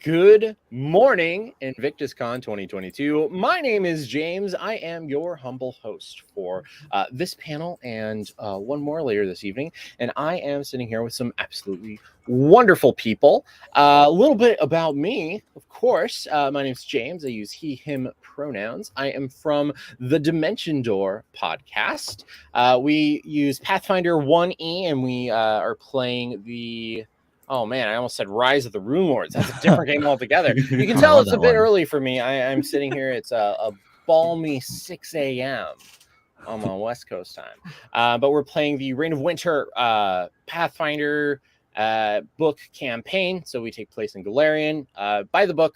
Good morning, INVICTUSCON 2022. My name is James. I am your humble host for this panel and one more later this evening. And I am sitting here with some absolutely wonderful people. A little bit about me, of course. My name is James. I use he, him pronouns. I am from the Dimension Door podcast. We use Pathfinder 1E, and we are playing the... Oh man, I almost said Rise of the Rune Lords. That's a different game altogether. You can tell it's a bit early for me. I'm sitting here. It's a balmy 6 a.m. on my West Coast time. But we're playing the Reign of Winter Pathfinder book campaign. So we take place in Galarian by the book,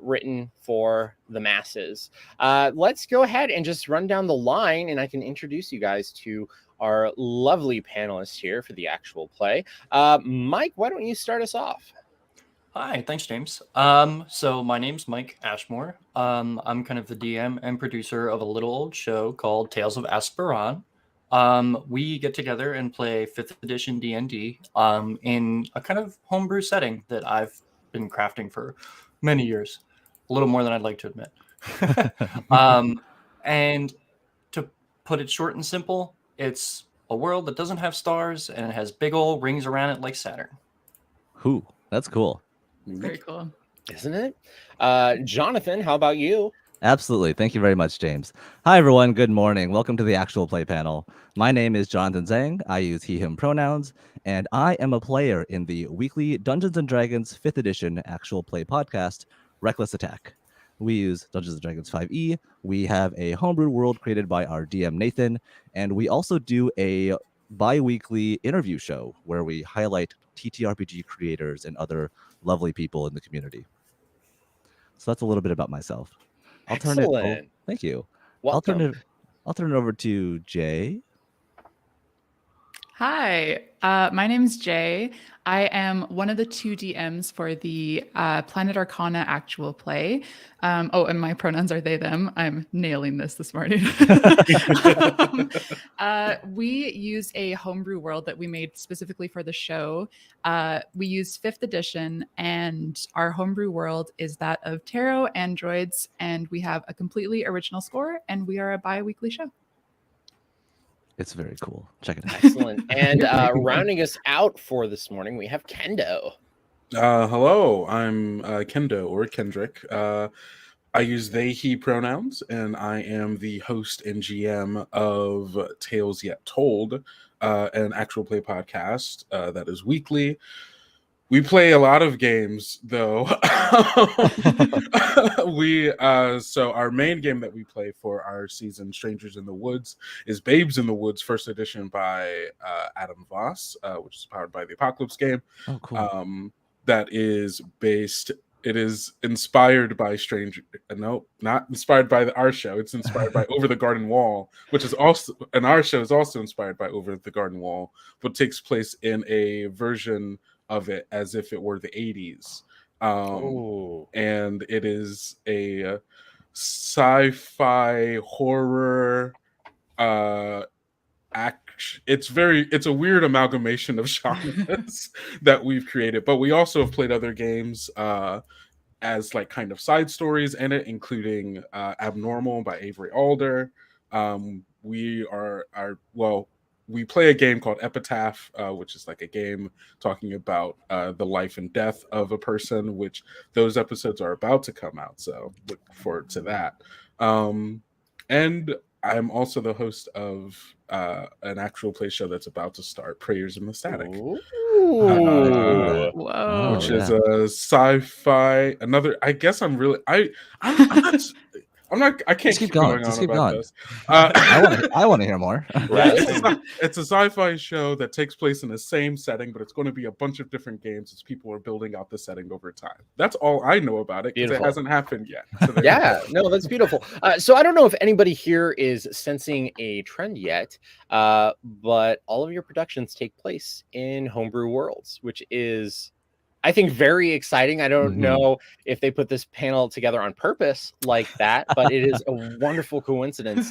written for the masses. Let's go ahead and just run down the line, and I can introduce you guys to our lovely panelists here for the actual play. Mike, why don't you start us off? Hi, thanks, James. So my name's Mike Ashmoore. I'm kind of the DM and producer of a little old show called Tales of Asperran. We get together and play 5th edition D&D in a kind of homebrew setting that I've been crafting for many years, a little more than I'd like to admit. And to put it short and simple, it's a world that doesn't have stars and it has big old rings around it like Saturn. Ooh, that's cool. Very cool. Isn't it? Jonathan, how about you? Absolutely. Thank you very much, James. Hi, everyone. Good morning. Welcome to the actual play panel. My name is Jonathan Zhang. I use he, him pronouns, and I am a player in the weekly Dungeons & Dragons 5th edition actual play podcast, Reckless Attack. We use Dungeons & Dragons 5e. We have a homebrew world created by our DM, Nathan, and we also do a bi-weekly interview show where we highlight TTRPG creators and other lovely people in the community. So that's a little bit about myself. Excellent. Thank you. Welcome. I'll turn it over to Jay. Hi, my name's Jay. I am one of the 2 DMs for the Planet Arcana actual play. And my pronouns are they, them. I'm nailing this morning. We used a homebrew world that we made specifically for the show. We used 5th edition, and our homebrew world is that of tarot androids, and we have a completely original score, and we are a bi-weekly show. It's very cool. Check it out. Excellent. And rounding us out for this morning, we have Kendo. Hello, I'm Kendo or Kendrick. I use they, he pronouns, and I am the host and GM of Tales Yet Told, an actual play podcast that is weekly. We play a lot of games, though. So our main game that we play for our season, Strangers in the Woods, is Babes in the Woods, 1st edition by Adam Voss, which is powered by the Apocalypse game. Oh, cool. That is based... It is inspired by not inspired by our show. It's inspired by Over the Garden Wall, which is also... And our show is also inspired by Over the Garden Wall, but takes place in a version of it as if it were the 80s. And it is a sci-fi horror action. It's a weird amalgamation of genres that we've created, but we also have played other games as like kind of side stories in it, including Abnormal by Avery Alder. We play a game called Epitaph, which is like a game talking about the life and death of a person, which those episodes are about to come out. So look forward to that. And I'm also the host of an actual play show that's about to start, Prayers in the Static. Whoa. Which is a sci-fi. I guess I'm really... I can't Just keep going. Just keep going. This. I want to hear more. Right. It's a sci-fi show that takes place in the same setting, but it's going to be a bunch of different games as people are building out the setting over time. That's all I know about it because it hasn't happened yet. So yeah, no, that's beautiful. So I don't know if anybody here is sensing a trend yet, but all of your productions take place in homebrew worlds, which is... I think very exciting. I don't know if they put this panel together on purpose like that, but it is a wonderful coincidence.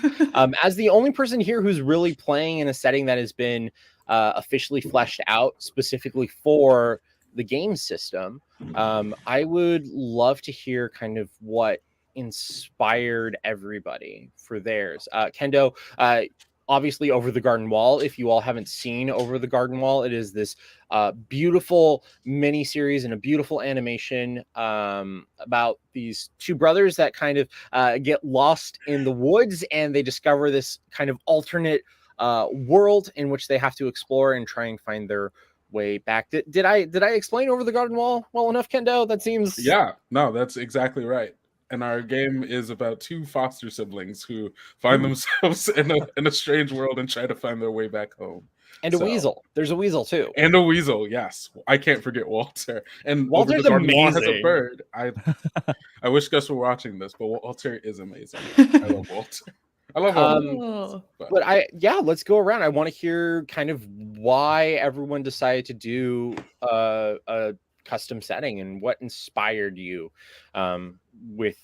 As the only person here who's really playing in a setting that has been officially fleshed out specifically for the game system, I would love to hear kind of what inspired everybody for theirs. Kendo, obviously Over the Garden Wall. If you all haven't seen Over the Garden Wall, it is this beautiful mini series and a beautiful animation about these two brothers that kind of get lost in the woods, and they discover this kind of alternate world in which they have to explore and try and find their way back. Did I explain Over the Garden Wall well enough, Kendo? That seems... Yeah, no, that's exactly right. And our game is about two foster siblings who find themselves in a strange world and try to find their way back home. And a weasel. There's a weasel too. And a weasel, yes. I can't forget Walter. And Walter's Over the Garden Wall has a amazing. bird. I wish Gus were watching this, but Walter is amazing. I love Walter. I love all but let's go around. I want to hear kind of why everyone decided to do a custom setting and what inspired you with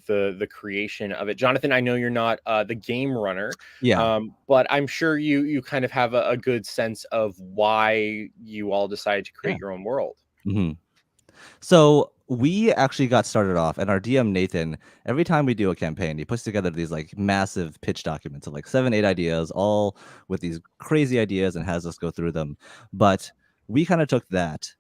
the creation of it. Jonathan, I know you're not the game runner, but I'm sure you kind of have a good sense of why you all decided to create your own world. Mm-hmm. So we actually got started off, and our DM Nathan, every time we do a campaign, he puts together these like massive pitch documents of like 7-8 ideas, all with these crazy ideas, and has us go through them. But we kind of took that,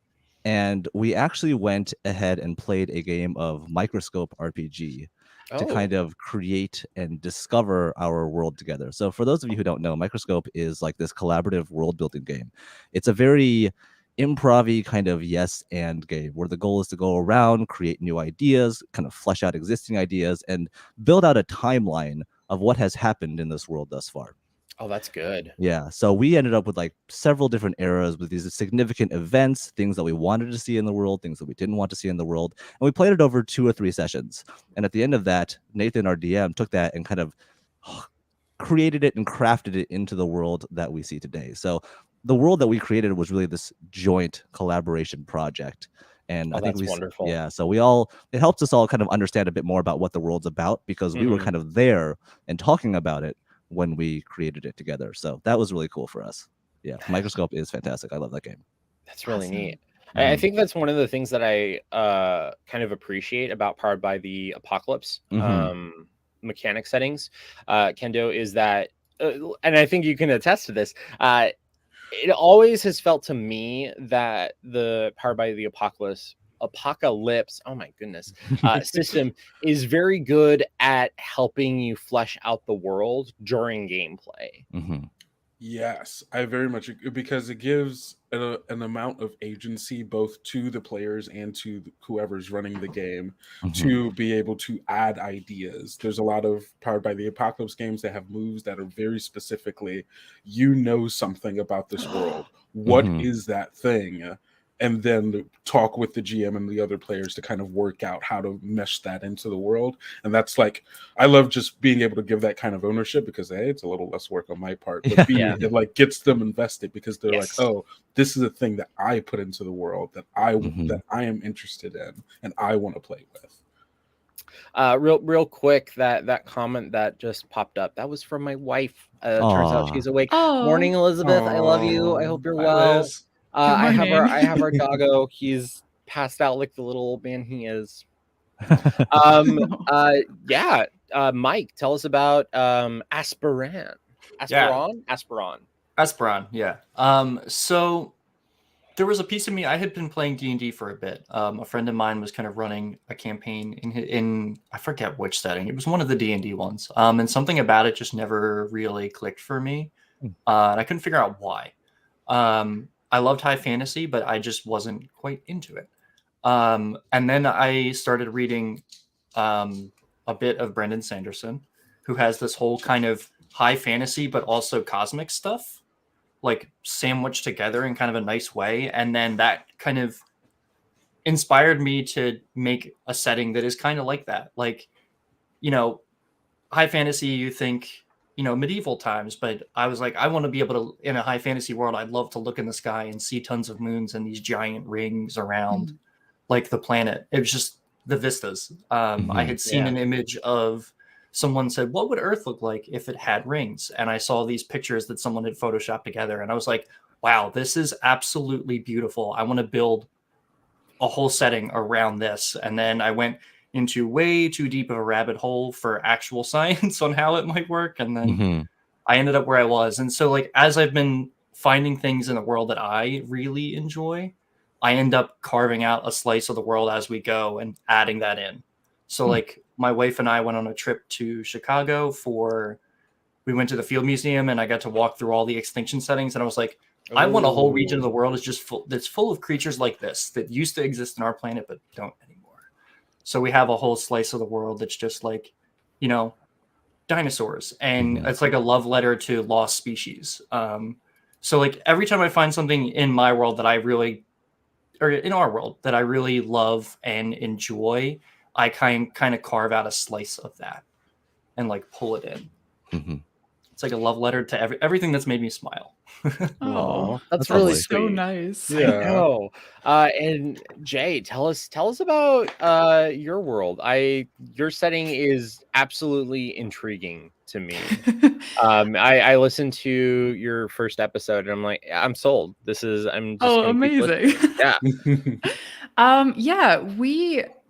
and we actually went ahead and played a game of Microscope RPG to kind of create and discover our world together. So for those of you who don't know, Microscope is like this collaborative world building game. It's a very improv-y kind of yes and game where the goal is to go around, create new ideas, kind of flesh out existing ideas, and build out a timeline of what has happened in this world thus far. Oh, that's good. Yeah, so we ended up with like several different eras with these significant events, things that we wanted to see in the world, things that we didn't want to see in the world, and we played it over 2 or 3 sessions. And at the end of that, Nathan, our DM, took that and kind of created it and crafted it into the world that we see today. So the world that we created was really this joint collaboration project. And I think that's wonderful. Yeah, so it helps us all kind of understand a bit more about what the world's about, because we were kind of there and talking about it when we created it together. So that was really cool for us. Yeah, Microscope is fantastic. I love that game. That's really neat. I think that's one of the things that I kind of appreciate about Powered by the Apocalypse mechanic settings, Kendo, is that, and I think you can attest to this, it always has felt to me that the Powered by the Apocalypse, oh my goodness, system is very good at helping you flesh out the world during gameplay. Yes, I very much agree, because it gives an amount of agency both to the players and to whoever's running the game to be able to add ideas. There's a lot of Powered by the Apocalypse games that have moves that are very specifically, something about this world. What is that thing? And then talk with the GM and the other players to kind of work out how to mesh that into the world. And that's like, I love just being able to give that kind of ownership, because A, it's a little less work on my part, but B, it like gets them invested, because they're like, oh, this is a thing that I put into the world that I am interested in and I want to play with. Real quick, that comment that just popped up, that was from my wife. Turns out she's awake. Morning, Elizabeth. I love you. I hope you're well. I have our doggo. He's passed out like the little old man he is. Mike, tell us about Asperran. Asperran, yeah. So there was a piece of me, I had been playing D&D for a bit. A friend of mine was kind of running a campaign in I forget which setting. It was one of the D&D ones. And something about it just never really clicked for me. And I couldn't figure out why. I loved high fantasy, but I just wasn't quite into it. And then I started reading a bit of Brendan Sanderson, who has this whole kind of high fantasy, but also cosmic stuff, like sandwiched together in kind of a nice way. And then that kind of inspired me to make a setting that is kind of like that. Like, high fantasy, you think, medieval times, but I was like, I want to be able to, in a high fantasy world, I'd love to look in the sky and see tons of moons and these giant rings around like the planet. It was just the vistas. I had seen an image of someone said, what would Earth look like if it had rings? And I saw these pictures that someone had photoshopped together. And I was like, wow, this is absolutely beautiful. I want to build a whole setting around this. And then I went into way too deep of a rabbit hole for actual science on how it might work. And then I ended up where I was. And so like, as I've been finding things in the world that I really enjoy, I end up carving out a slice of the world as we go and adding that in. So like my wife and I went on a trip to Chicago we went to the Field Museum and I got to walk through all the extinction settings. And I was like, I want a whole region of the world that's full of creatures like this that used to exist in our planet, but don't anymore. So we have a whole slice of the world that's just like, you know, dinosaurs. And it's like a love letter to lost species. So like every time I find something in my world that or in our world that I really love and enjoy, I kind of carve out a slice of that and like pull it in. It's like a love letter to everything that's made me smile. Oh, that's really so sweet. nice. I know. And Jay, tell us about your world. Your setting is absolutely intriguing to me. I listened to your first episode and I'm like, I'm sold. I'm just amazing. Yeah. Yeah,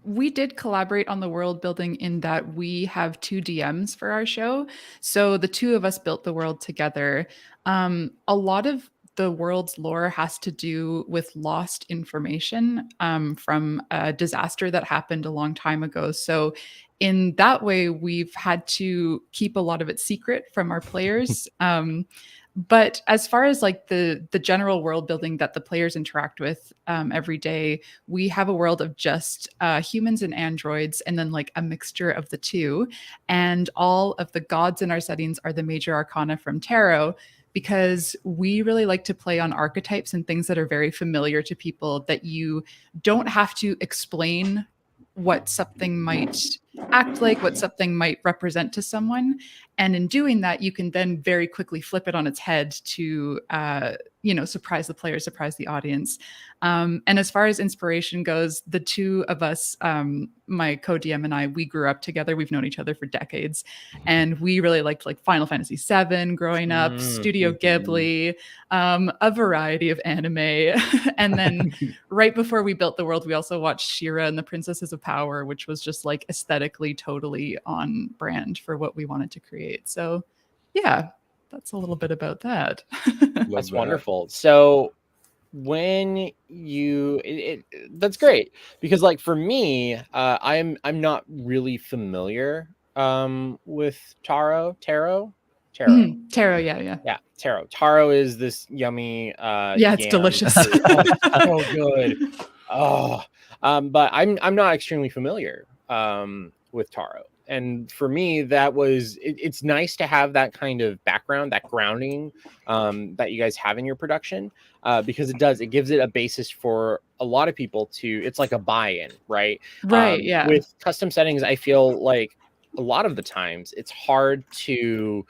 we did collaborate on the world building in that we have 2 DMs for our show. So the 2 of us built the world together. A lot of the world's lore has to do with lost information from a disaster that happened a long time ago. So in that way, we've had to keep a lot of it secret from our players. But as far as like the general world building that the players interact with every day, we have a world of just humans and androids, and then like a mixture of the 2. And all of the gods in our settings are the major arcana from tarot, because we really like to play on archetypes and things that are very familiar to people, that you don't have to explain what something might act like, what something might represent to someone. And in doing that, you can then very quickly flip it on its head to, surprise the player, surprise the audience. And as far as inspiration goes, the 2 of us, my co-DM and I, we grew up together. We've known each other for decades. And we really liked like Final Fantasy VII growing up, Studio Ghibli, a variety of anime. And then right before we built the world, we also watched She-Ra and the Princesses of Power, which was just like aesthetically totally on brand for what we wanted to create. So yeah, that's a little bit about that. That's wonderful. So when that's great, because like for me, I'm not really familiar with tarot. Tarot, yeah. Tarot. Taro is this yummy it's delicious. So good. But I'm not extremely familiar with Taro. And for me, that was it's nice to have that kind of background, that grounding that you guys have in your production, because it gives it a basis for a lot of people it's like a buy-in, right? Yeah. With custom settings, I feel like a lot of the times it's hard to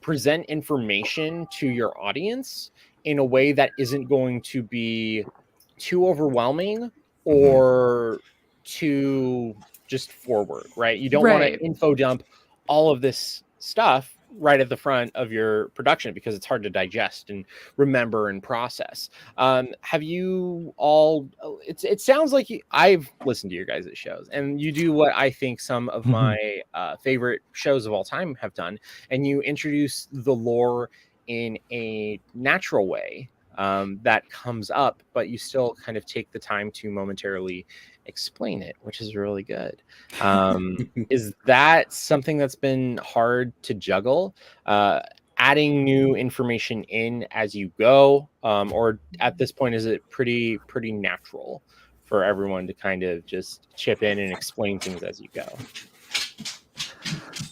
present information to your audience in a way that isn't going to be too overwhelming or too just forward, right? You don't want to info dump all of this stuff right at the front of your production because it's hard to digest and remember and process. Have you all, it sounds like I've listened to your guys' shows and you do what I think some of my favorite shows of all time have done. And you introduce the lore in a natural way that comes up, but you still kind of take the time to momentarily explain it, which is really good. Is that something that's been hard to juggle? Adding new information in as you go, or at this point, is it pretty natural for everyone to kind of just chip in and explain things as you go?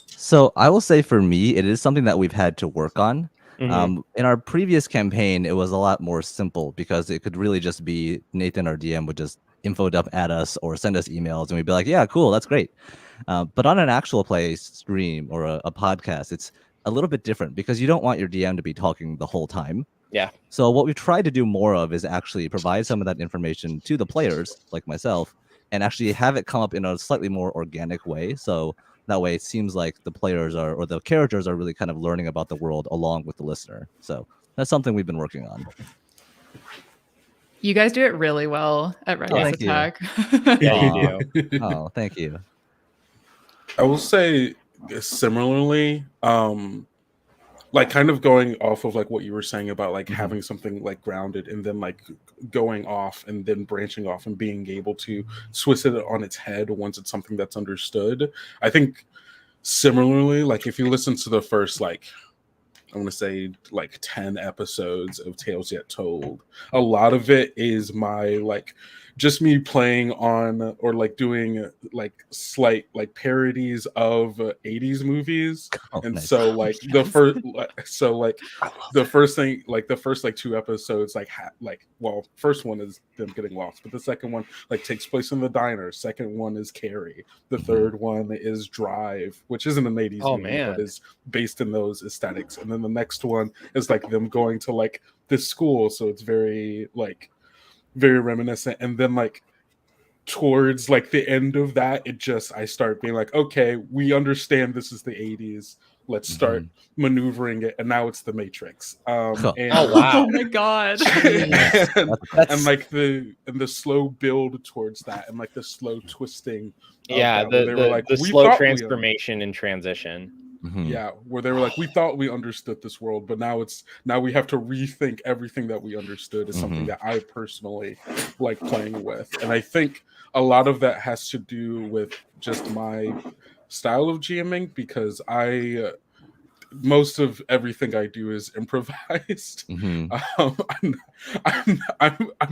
So I will say for me, it is something that we've had to work on. In our previous campaign, it was a lot more simple because it could really just be Nathan, our DM, would just info dump at us or send us emails and we'd be like, yeah, cool, that's great. But on an actual play stream or a podcast, it's a little bit different because you don't want your DM to be talking the whole time. Yeah. So what we've tried to do more of is actually provide some of that information to the players, like myself, and actually have it come up in a slightly more organic way. So that way it seems like the players or the characters are really kind of learning about the world along with the listener. So that's something we've been working on. You guys do it really well at Ready thank you. Attack. Yeah, you Aw. do. Oh, thank you. I will say similarly, like kind of going off of like what you were saying about like having something like grounded and then like going off and then branching off and being able to twist it on its head once it's something that's understood. I think similarly, like if you listen to the first like I'm going to say like 10 episodes of Tales Yet Told, a lot of it is my like just me playing on or like doing like slight like parodies of 80s movies. Oh, And nice. so like the first so like the first thing like the first like 2 episodes like well, first one is them getting lost, but the second one like takes place in the diner. Second one is Carrie. The third one is Drive, which isn't an 80s Oh, movie man. but is based in those aesthetics. And then the next one is like them going to like this school, so it's very like very reminiscent. And then like towards like the end of that, I start being like, okay, we understand this is the 80s, let's start maneuvering it, and now it's the Matrix. Oh. And, Oh, wow. Oh my god. and like the slow build towards that, and like the slow twisting of Yeah, that, where they were like, the we slow thought transformation and transition. yeah, where they were like, we thought we understood this world, but now we have to rethink everything that we understood is something that I personally like playing with. And I think a lot of that has to do with just my style of GMing, because most of everything I do is improvised. I'm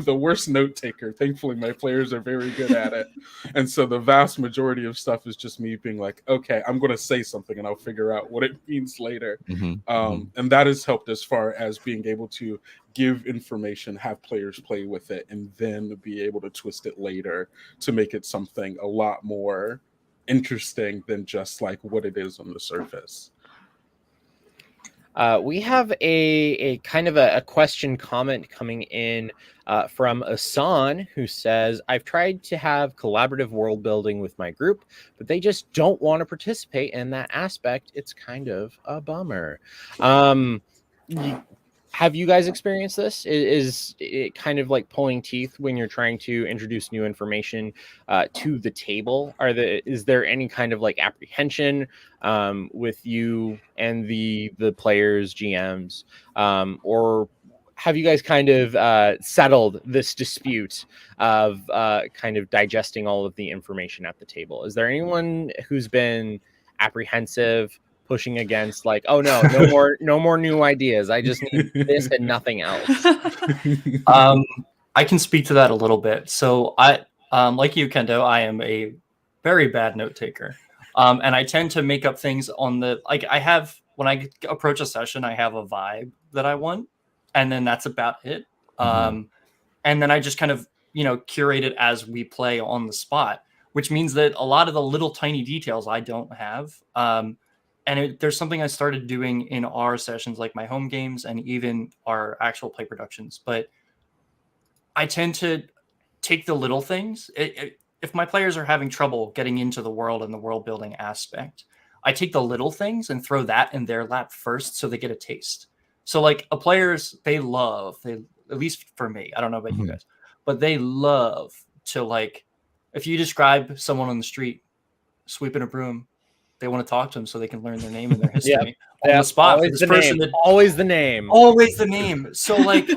the worst note taker. Thankfully, my players are very good at it, and so the vast majority of stuff is just me being like, "Okay, I'm going to say something, and I'll figure out what it means later." And that has helped as far as being able to give information, have players play with it, and then be able to twist it later to make it something a lot more interesting than just like what it is on the surface. We have a kind of a question comment coming in from Asan, who says, I've tried to have collaborative world building with my group, but they just don't want to participate in that aspect. It's kind of a bummer. Have you guys experienced this? Is it kind of like pulling teeth when you're trying to introduce new information to the table? Is there any kind of like apprehension with you and the players, GMs, or have you guys kind of settled this dispute of kind of digesting all of the information at the table? Is there anyone who's been apprehensive, pushing against like, oh no more new ideas, I just need this and nothing else? I can speak to that a little bit. So I like you, Kendo, I am a very bad note taker, and I tend to make up things on the like I have when I approach a session, I have a vibe that I want, and then that's about it. And then I just kind of curate it as we play on the spot, which means that a lot of the little tiny details I don't have. And there's something I started doing in our sessions, like my home games and even our actual play productions. But I tend to take the little things. If my players are having trouble getting into the world and the world building aspect, I take the little things and throw that in their lap first so they get a taste. So like they love, at least for me, I don't know about you guys, but they love to like, if you describe someone on the street sweeping a broom, they want to talk to them so they can learn their name and their history on the spot. Always the name. So like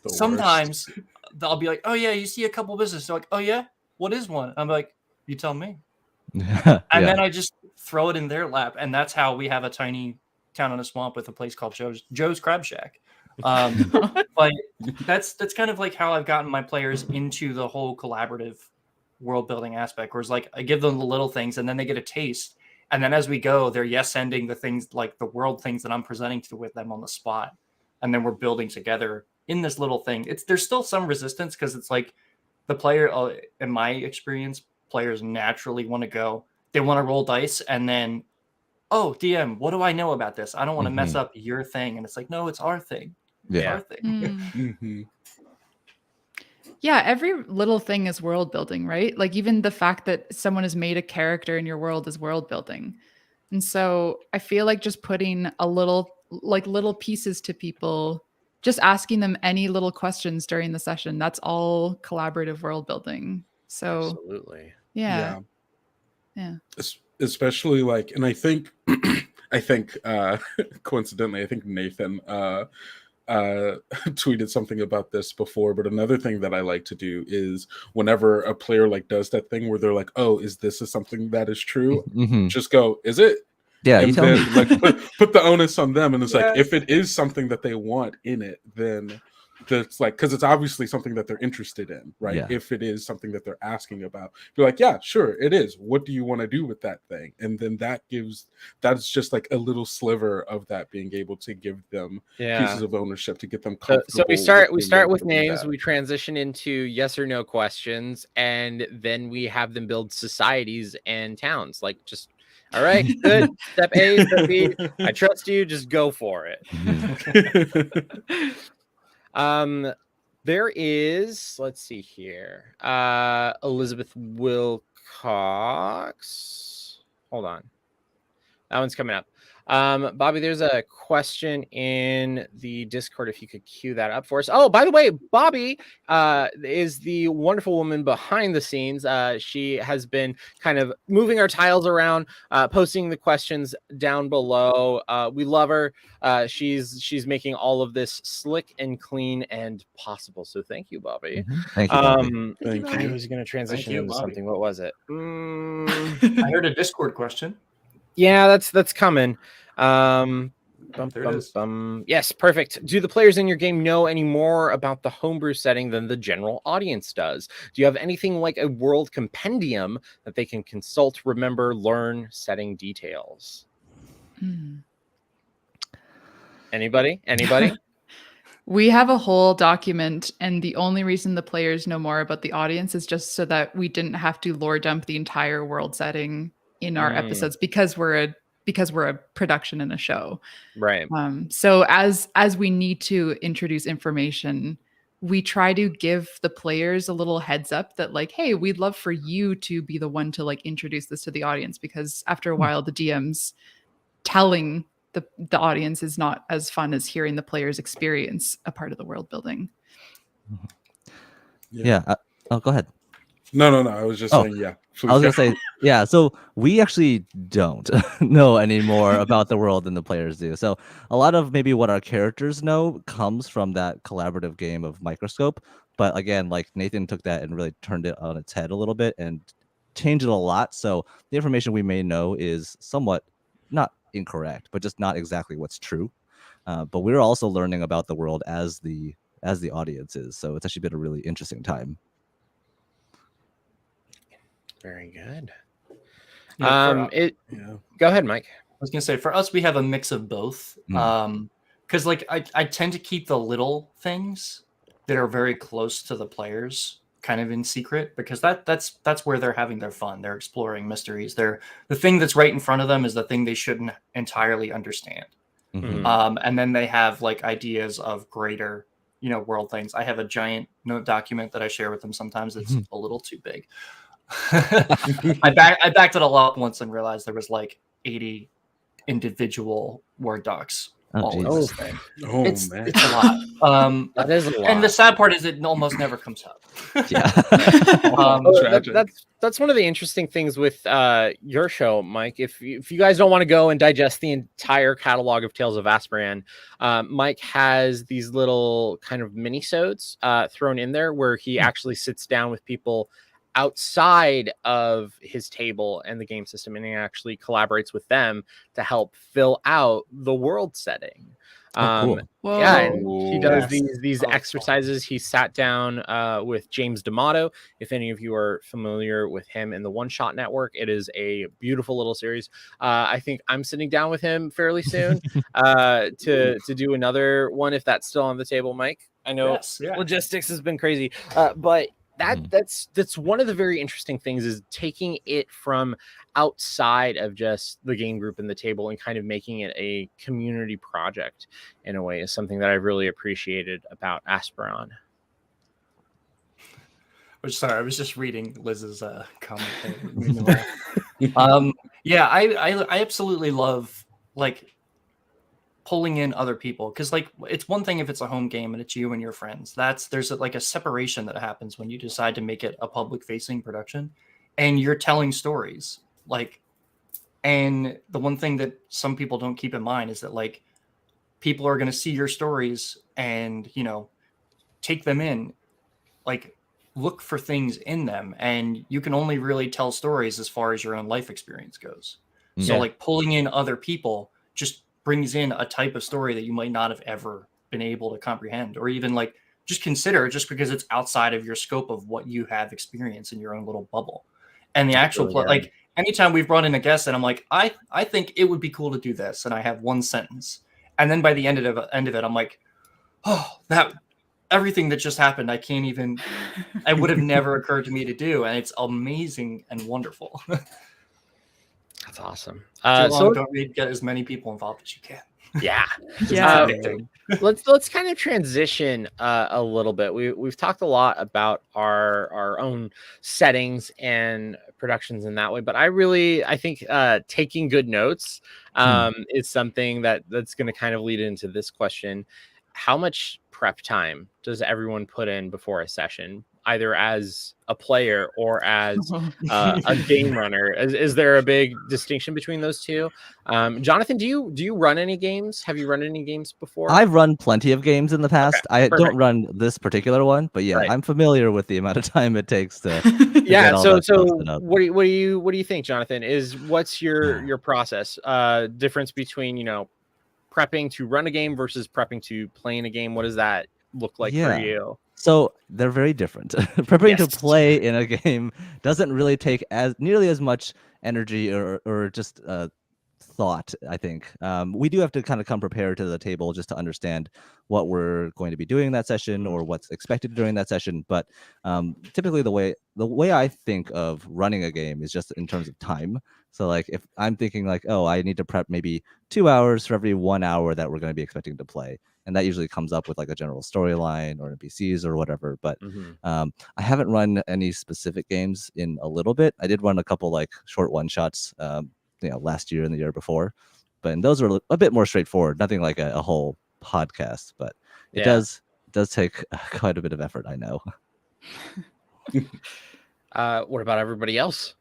sometimes I'll be like, oh yeah, you see a couple businesses. They're like, oh yeah, what is one? I'm like, you tell me. And then I just throw it in their lap, and that's how we have a tiny town on a swamp with a place called Joe's Crab Shack. But that's kind of like how I've gotten my players into the whole collaborative world building aspect, where it's like I give them the little things and then they get a taste. And then as we go, they're yes-ending the things like the world things that I'm presenting with them on the spot. And then we're building together in this little thing. There's still some resistance because it's like the player, in my experience, players naturally want to go. They want to roll dice and then, oh, DM, what do I know about this? I don't want to mess up your thing. And it's like, no, it's our thing. It's our thing. Yeah, every little thing is world building, right? Like even the fact that someone has made a character in your world is world building. And so I feel like just putting little pieces to people just asking them any little questions during the session. That's all collaborative world building. So Absolutely. yeah. Especially like, and I think coincidentally, I think Nathan tweeted something about this before, but another thing that I like to do is whenever a player like does that thing where they're like, oh, is this something that is true? Just go, is it? Yeah, and you tell then me. like put the onus on them, and it's like, if it is something that they want in it, then that's like, because it's obviously something that they're interested in, right? Yeah. If it is something that they're asking about, you're like, yeah, sure, it is. What do you want to do with that thing? And then that's just like a little sliver of that being able to give them pieces of ownership to get them comfortable. So we start with names, we transition into yes or no questions, and then we have them build societies and towns. Like, just, all right, good. Step A, step B. I trust you. Just go for it. There is, let's see here. Elizabeth Wilcox. Hold on. That one's coming up. Bobby, there's a question in the Discord, if you could cue that up for us. Oh, by the way, Bobby is the wonderful woman behind the scenes. She has been kind of moving our tiles around, posting the questions down below. We love her. She's making all of this slick and clean and possible. So thank you, Bobby. Thank you, Bobby. Thank you. I was going to transition you, into Bobby. something. What was it? I heard a Discord question. Yeah, that's coming. Bum, There bum, it is. bum. Yes, perfect. Do the players in your game know any more about the homebrew setting than the general audience does? Do you have anything like a world compendium that they can consult, remember, learn setting details? Anybody? We have a whole document, and the only reason the players know more about the audience is just so that we didn't have to lore dump the entire world setting in our episodes, because we're a production and a show. Right. So as we need to introduce information, we try to give the players a little heads up that, like, hey, we'd love for you to be the one to like introduce this to the audience, because after a while the DMs telling the audience is not as fun as hearing the players experience a part of the world building. Yeah. Oh, go ahead. No. I was just saying, yeah. I was gonna say, yeah. So we actually don't know any more about the world than the players do. So a lot of maybe what our characters know comes from that collaborative game of Microscope. But again, like, Nathan took that and really turned it on its head a little bit and changed it a lot. So the information we may know is somewhat not incorrect, but just not exactly what's true. But we're also learning about the world as the audience is. So it's actually been a really interesting time. Very good. Yeah, Go ahead, Mike. I was gonna say, for us, we have a mix of both. Because like I tend to keep the little things that are very close to the players kind of in secret, because that's where they're having their fun. They're exploring mysteries. The thing that's right in front of them is the thing they shouldn't entirely understand. And then they have like ideas of greater, world things. I have a giant note document that I share with them sometimes. It's a little too big. I backed it all up once and realized there was like 80 individual Word docs. This thing. It's a lot. That is a lot. And the sad part is it almost never comes up. Yeah. That's one of the interesting things with your show, Mike. If you guys don't want to go and digest the entire catalog of Tales of Asperran, Mike has these little kind of mini-sodes thrown in there where he actually sits down with people outside of his table and the game system, and he actually collaborates with them to help fill out the world setting. Cool. Yeah, and he does these exercises. He sat down with James D'Amato. If any of you are familiar with him in the One Shot Network, it is a beautiful little series. I think I'm sitting down with him fairly soon to do another one, if that's still on the table, Mike. I know logistics has been crazy, but that's one of the very interesting things, is taking it from outside of just the game group and the table and kind of making it a community project in a way, is something that I really appreciated about Asperran. Sorry, I was just reading Liz's comment. I absolutely love like pulling in other people, because like it's one thing if it's a home game and it's you and your friends. There's like a separation that happens when you decide to make it a public facing production and you're telling stories. Like, and the one thing that some people don't keep in mind is that like people are going to see your stories and, you know, take them in, like look for things in them, and you can only really tell stories as far as your own life experience goes. So like pulling in other people just brings in a type of story that you might not have ever been able to comprehend or even like just consider, just because it's outside of your scope of what you have experienced in your own little bubble. And the actual really like anytime we've brought in a guest and I'm like, I think it would be cool to do this, and I have one sentence, and then by the end of it I'm like, oh, that everything that just happened, I can't even, it would have never occurred to me to do, and it's amazing and wonderful. That's awesome. So don't we get as many people involved as you can? Yeah. Yeah. Let's kind of transition a little bit. We've talked a lot about our own settings and productions in that way, but I think taking good notes is something that's going to kind of lead into this question. How much prep time does everyone put in before a session, either as a player or as a game runner? Is there a big distinction between those two? Jonathan, do you run any games? Have you run any games before? I've run plenty of games in the past. Okay, I don't run this particular one, but yeah, Right. I'm familiar with the amount of time it takes to Yeah. get all So that stuff set up. what do you think, Jonathan? What's your process? Difference between, you know, prepping to run a game versus prepping to play in a game? What does that look like for you? So they're very different. Preparing to Yes. play in a game doesn't really take nearly as much energy or just thought, I think. We do have to kind of come prepared to the table just to understand what we're going to be doing in that session or what's expected during that session. But typically the way I think of running a game is just in terms of time. So like if I'm thinking like, oh, I need to prep maybe 2 hours for every 1 hour that we're going to be expecting to play. And that usually comes up with like a general storyline or NPCs or whatever. But I haven't run any specific games in a little bit. I did run a couple like short one shots, last year and the year before, and those were a bit more straightforward. Nothing like a whole podcast, but it does take quite a bit of effort, I know. What about everybody else?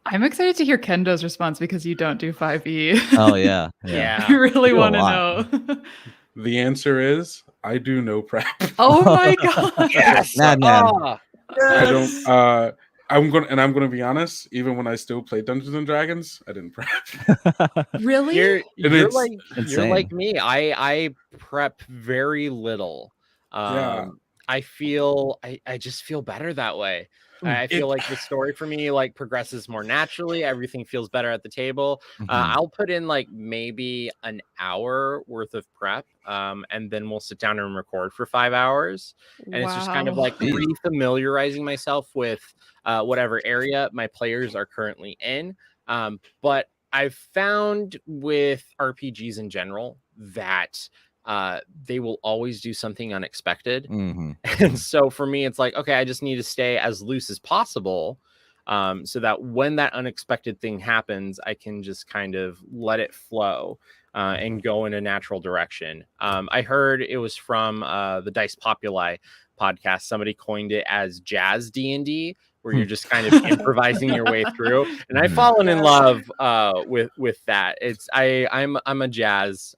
I'm excited to hear Kendo's response because you don't do 5e. Oh yeah. Yeah. I really do a want to lot. know. The answer is I do no prep. Oh my god. Yes. Madman. I don't. I'm gonna be honest. Even when I still play Dungeons and Dragons, I didn't prep. Really? You're like insane. me. I prep very little. Yeah. I just feel better that way. I feel like the story for me like progresses more naturally. Everything feels better at the table. I'll put in like maybe an hour worth of prep, and then we'll sit down and record for 5 hours. And it's just kind of like re-familiarizing myself with whatever area my players are currently in. But I've found with RPGs in general that they will always do something unexpected. And so for me, it's like, okay, I just need to stay as loose as possible, so that when that unexpected thing happens, I can just kind of let it flow and go in a natural direction. I heard it was from the Dice Populi podcast. Somebody coined it as jazz D&D, where you're just kind of improvising your way through. And I've fallen in love with that. I'm a jazz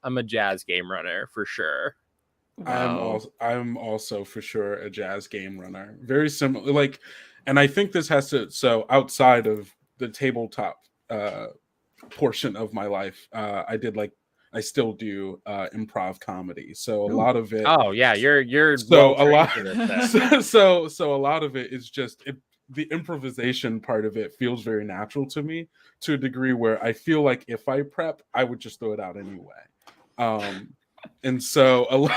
game runner for sure. Wow. I'm also for sure a jazz game runner. Very similar, like, and I think this has to. So outside of the tabletop portion of my life, I still do improv comedy. So a lot of it. Oh yeah, you're so well a lot. trained for this. So a lot of it is just the improvisation part of it feels very natural to me to a degree where I feel like if I prep, I would just throw it out anyway. And so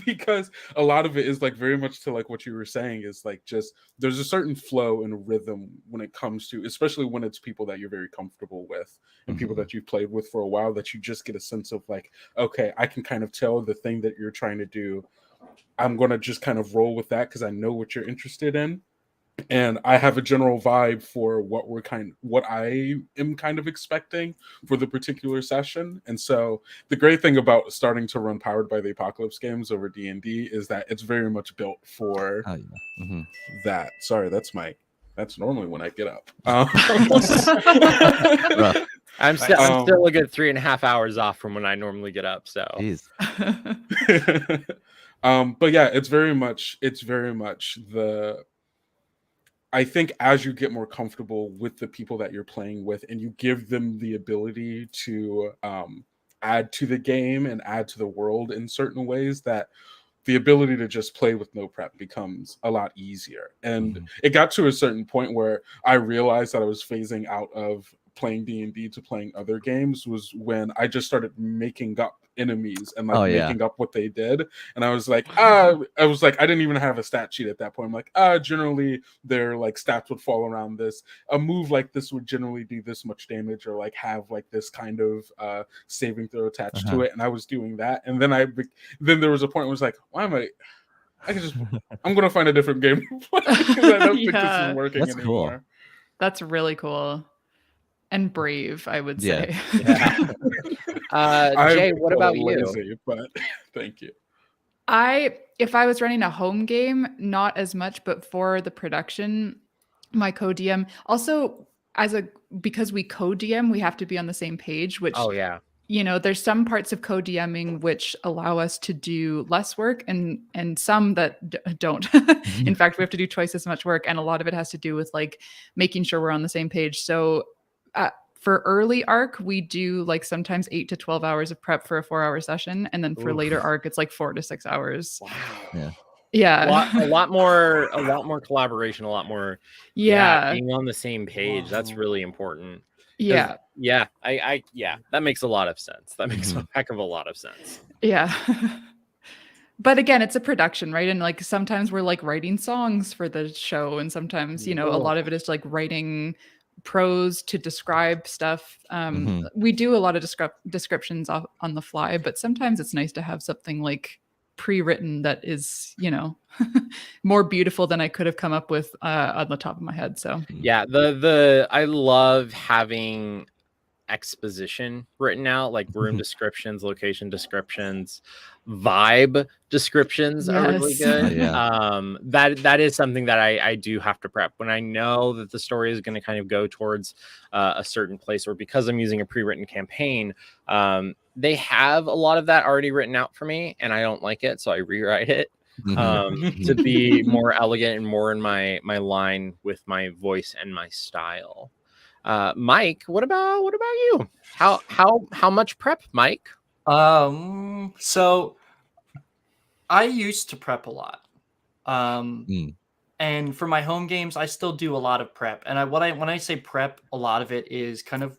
because a lot of it is like very much to like what you were saying is like just there's a certain flow and rhythm when it comes to, especially when it's people that you're very comfortable with and people that you've played with for a while, that you just get a sense of like, okay, I can kind of tell the thing that you're trying to do. I'm going to just kind of roll with that because I know what you're interested in. and I have a general vibe for what I am kind of expecting for the particular session. And so the great thing about starting to run Powered by the Apocalypse games over D&D is that it's very much built for that. Sorry, that's normally when I get up. I'm still a good 3.5 hours off from when I normally get up. So, but yeah, it's very much I think as you get more comfortable with the people that you're playing with, and you give them the ability to add to the game and add to the world in certain ways, that the ability to just play with no prep becomes a lot easier. And it got to a certain point where I realized that I was phasing out of playing D&D to playing other games, was when I just started making up enemies and making up what they did. And I was like, I didn't even have a stat sheet at that point. I'm like, generally their like stats would fall around this. A move like this would generally do this much damage, or like have like this kind of saving throw attached to it. And I was doing that. And then there was a point where I was like, why am I'm gonna find a different game to play, because I don't think this is working anymore. Cool. That's really cool. And brave, I would say. Yeah. Jay, what about you? But thank you. If I was running a home game, not as much, but for the production, my co-DM also because we co-DM, we have to be on the same page, which there's some parts of co-DMing which allow us to do less work and some that don't. In fact, we have to do twice as much work, and a lot of it has to do with like making sure we're on the same page. So for early arc, we do like sometimes 8 to 12 hours of prep for a 4-hour session. And then for later arc, it's like 4 to 6 hours. Wow. Yeah. A lot more collaboration, a lot more being on the same page. That's really important. Yeah. That makes a lot of sense. That makes a heck of a lot of sense. Yeah. But again, it's a production, right? And like sometimes we're like writing songs for the show, and sometimes, a lot of it is like writing prose to describe stuff. We do a lot of descriptions on the fly, but sometimes it's nice to have something like pre-written that is, more beautiful than I could have come up with on the top of my head. So yeah, I love having exposition written out, like room descriptions, location descriptions, vibe descriptions are really good. That is something that I do have to prep when I know that the story is going to kind of go towards a certain place, or because I'm using a pre-written campaign, they have a lot of that already written out for me, and I don't like it, so I rewrite it to be more elegant and more in my line with my voice and my style. Mike, what about you? How much prep, Mike? So I used to prep a lot. And for my home games, I still do a lot of prep. And when I say prep, a lot of it is kind of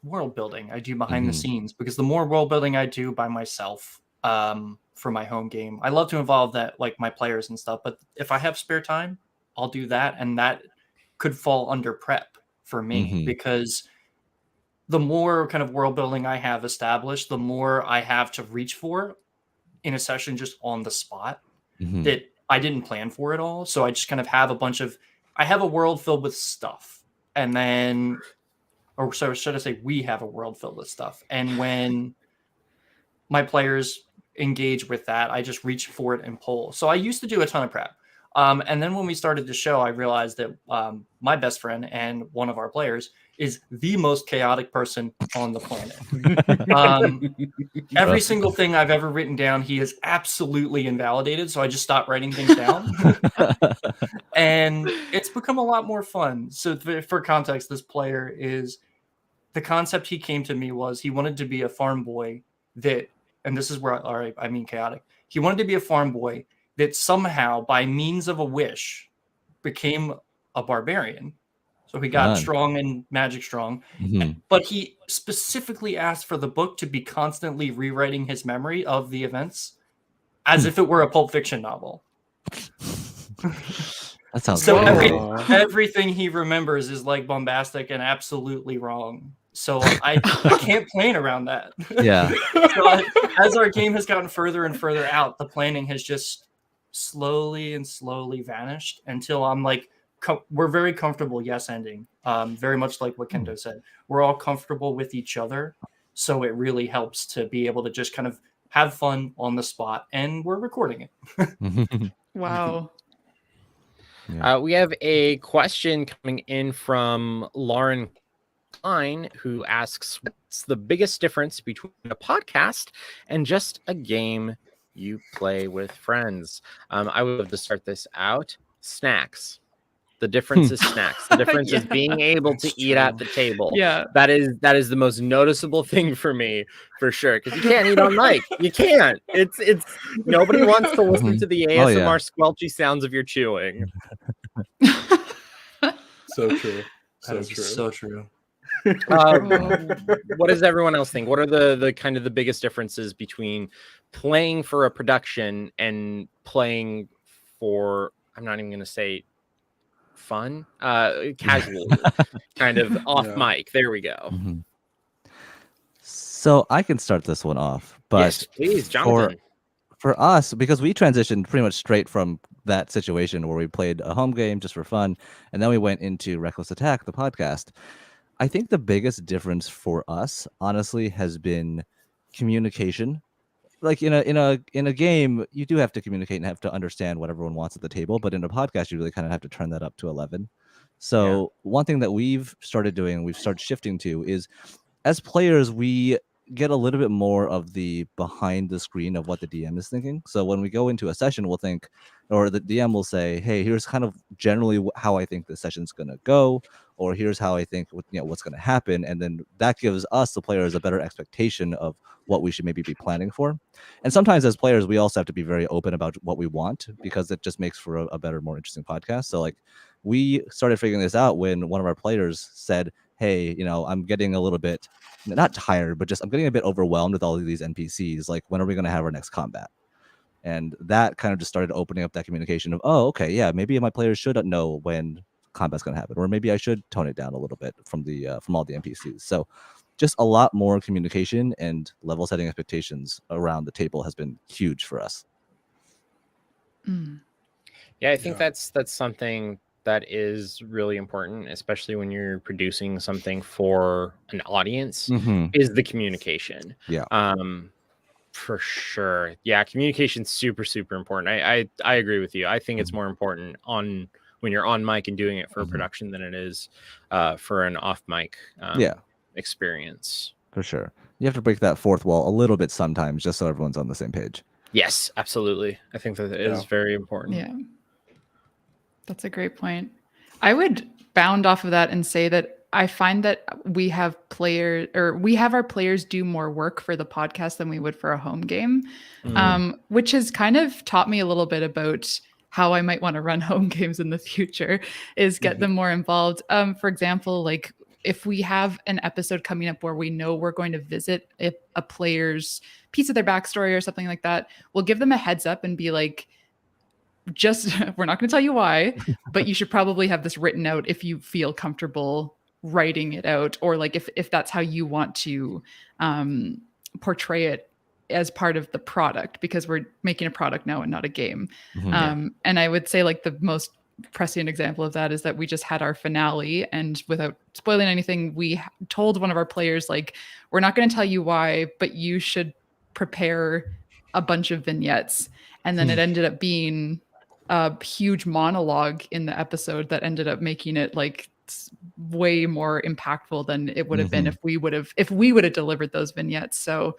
world building. I do behind the scenes, because the more world building I do by myself, for my home game, I love to involve that, like my players and stuff. But if I have spare time, I'll do that. And that could fall under prep for me, because the more kind of world building I have established, the more I have to reach for in a session just on the spot that I didn't plan for at all. So I just kind of have I have a world filled with stuff. And then, or so should I say, we have a world filled with stuff. And when my players engage with that, I just reach for it and pull. So I used to do a ton of prep. And then when we started the show, I realized that my best friend and one of our players is the most chaotic person on the planet. Every single thing I've ever written down, he has absolutely invalidated. So I just stopped writing things down. And it's become a lot more fun. So for context, this player the concept he came to me was he wanted to be a farm boy and this is where I mean chaotic. He wanted to be a farm boy that somehow, by means of a wish, became a barbarian. So he got strong and magic strong. But he specifically asked for the book to be constantly rewriting his memory of the events as if it were a Pulp Fiction novel. That sounds so everything he remembers is like bombastic and absolutely wrong. So I can't plan around that. Yeah. So as our game has gotten further and further out, the planning has just slowly and slowly vanished until I'm like we're very comfortable yes ending. Very much like what Kendo said. We're all comfortable with each other, so it really helps to be able to just kind of have fun on the spot, and we're recording it. Wow. Yeah. We have a question coming in from Lauren Klein, who asks, what's the biggest difference between a podcast and just a game you play with friends? I would love to start this out. Snacks. The difference is snacks. The difference is Yeah. being able to That's eat true. at the table. Yeah. That is the most noticeable thing for me, for sure. Because you can't eat on mic. You can't. It's nobody wants to listen to the Oh, ASMR yeah. squelchy sounds of your chewing. So true. That is so true. What does everyone else think? What are the kind of the biggest differences between playing for a production and playing for, I'm not even going to say fun, casual, kind of off mic. There we go. Mm-hmm. So I can start this one off, but yes, please, Jonathan. For us, because we transitioned pretty much straight from that situation where we played a home game just for fun, and then we went into Reckless Attack, the podcast. I think the biggest difference for us, honestly, has been communication. Like in a game, you do have to communicate and have to understand what everyone wants at the table, but in a podcast, you really kind of have to turn that up to 11. So one thing that we've started doing, we've started shifting to, is as players, we get a little bit more of the behind the screen of what the DM is thinking. So when we go into a session, we'll think, or the DM will say, hey, here's kind of generally how I think the session's going to go, or here's how I think what's going to happen. And then that gives us, the players, a better expectation of what we should maybe be planning for. And sometimes as players, we also have to be very open about what we want, because it just makes for a better, more interesting podcast. So like we started figuring this out when one of our players said, hey, I'm getting a little bit, not tired, but just I'm getting a bit overwhelmed with all of these NPCs. Like, when are we going to have our next combat? And that kind of just started opening up that communication of, oh, okay, yeah, maybe my players should know when combat's going to happen, or maybe I should tone it down a little bit from all the NPCs. So just a lot more communication and level setting expectations around the table has been huge for us. Yeah, I think that's something that is really important, especially when you're producing something for an audience, is the communication. Yeah. For sure. Yeah, communication's super, super important. I agree with you. I think it's more important when you're on mic and doing it for a production than it is for an off mic experience. For sure. You have to break that fourth wall a little bit sometimes, just so everyone's on the same page. Yes, absolutely. I think that is very important. Yeah. That's a great point. I would bound off of that and say that I find that we have our players do more work for the podcast than we would for a home game, which has kind of taught me a little bit about how I might want to run home games in the future, is get them more involved. For example, like if we have an episode coming up where we know we're going to visit a player's piece of their backstory or something like that, we'll give them a heads up and be like, we're not going to tell you why, but you should probably have this written out if you feel comfortable writing it out, or like if that's how you want to portray it as part of the product, because we're making a product now and not a game. And I would say like the most prescient example of that is that we just had our finale, and without spoiling anything, we told one of our players, like, we're not going to tell you why, but you should prepare a bunch of vignettes. And then it ended up being a huge monologue in the episode that ended up making it like way more impactful than it would have been if we would have delivered those vignettes. So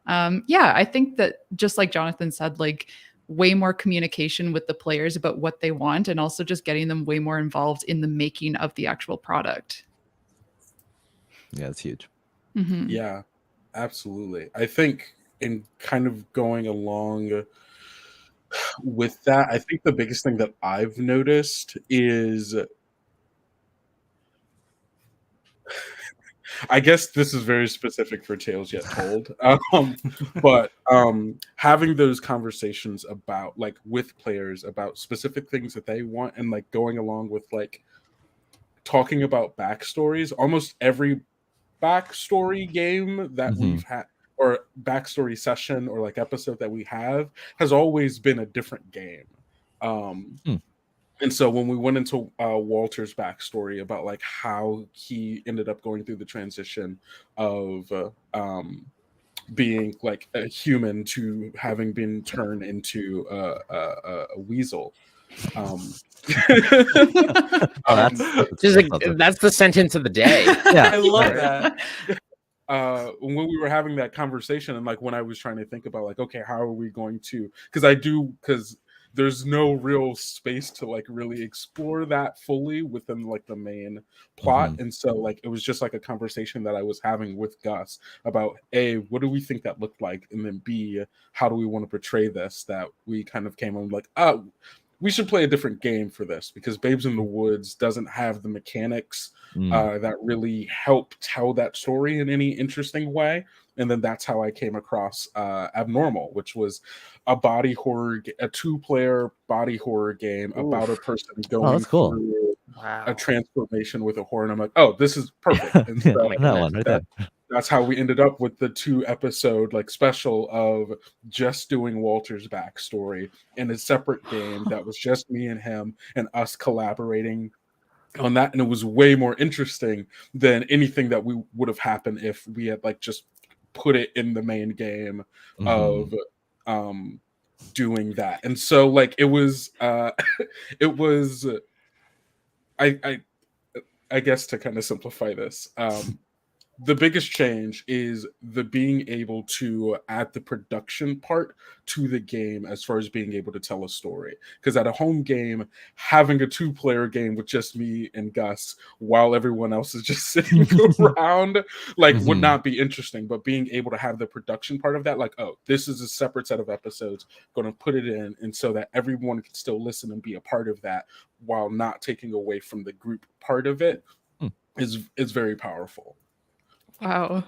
I think that, just like Jonathan said, like way more communication with the players about what they want, and also just getting them way more involved in the making of the actual product. Yeah, it's huge. Yeah, absolutely. I think in kind of going along with that, I think the biggest thing that I've noticed is, I guess this is very specific for Tales Yet Told, but having those conversations about, like, with players about specific things that they want, and like going along with like talking about backstories. Almost every backstory game that we've had, or backstory session, or like episode that we have, has always been a different game. And so when we went into Walter's backstory about like how he ended up going through the transition of being like a human to having been turned into a weasel. That's the sentence of the day. Yeah, I love that. When we were having that conversation, and like when I was trying to think about like, okay, how are we going to? Because there's no real space to like really explore that fully within like the main plot. And so like it was just like a conversation that I was having with Gus about A, what do we think that looked like, and then B, how do we want to portray this, that we kind of came on like, we should play a different game for this, because Babes in the Woods doesn't have the mechanics that really help tell that story in any interesting way. And then that's how I came across Abnormal, which was a body horror, a 2-player body horror game about a person going through a transformation with a horror. And I'm like, oh, this is perfect. And so that one right there. That's how we ended up with the 2-episode like special of just doing Walter's backstory in a separate game that was just me and him and us collaborating on that. And it was way more interesting than anything that we would have happened if we had like just put it in the main game of doing that. And so like it was it was I guess to kind of simplify this, the biggest change is the being able to add the production part to the game as far as being able to tell a story. Because at a home game, having a 2-player game with just me and Gus while everyone else is just sitting around like would not be interesting. But being able to have the production part of that, like, oh, this is a separate set of episodes, going to put it in, and so that everyone can still listen and be a part of that while not taking away from the group part of it is very powerful. Wow.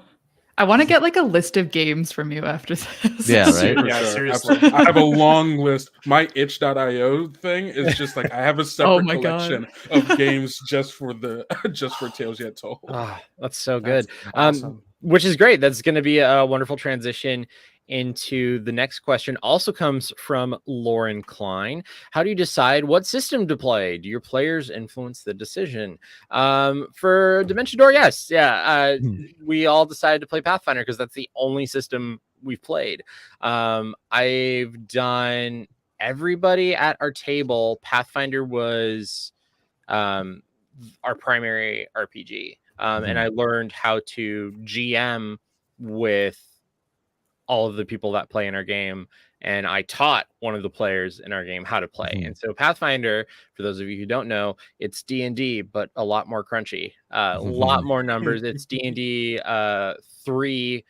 I want to get like a list of games from you after this. Yeah, right? Yeah, seriously. I have a long list. My itch.io thing is just like I have a separate collection of games just for Tales Yet Told. Oh, that's so good. That's awesome. Which is great. That's going to be a wonderful transition into the next question. Also comes from Lauren Klein. How do you decide what system to play? Do your players influence the decision? For Dimension Door, yes. Yeah. We all decided to play Pathfinder because that's the only system we've played. I've done everybody at our table. Pathfinder was our primary RPG. And I learned how to GM with all of the people that play in our game, and I taught one of the players in our game how to play. And so Pathfinder, for those of you who don't know, it's D&D, but a lot more crunchy, a lot more numbers. It's D&D 3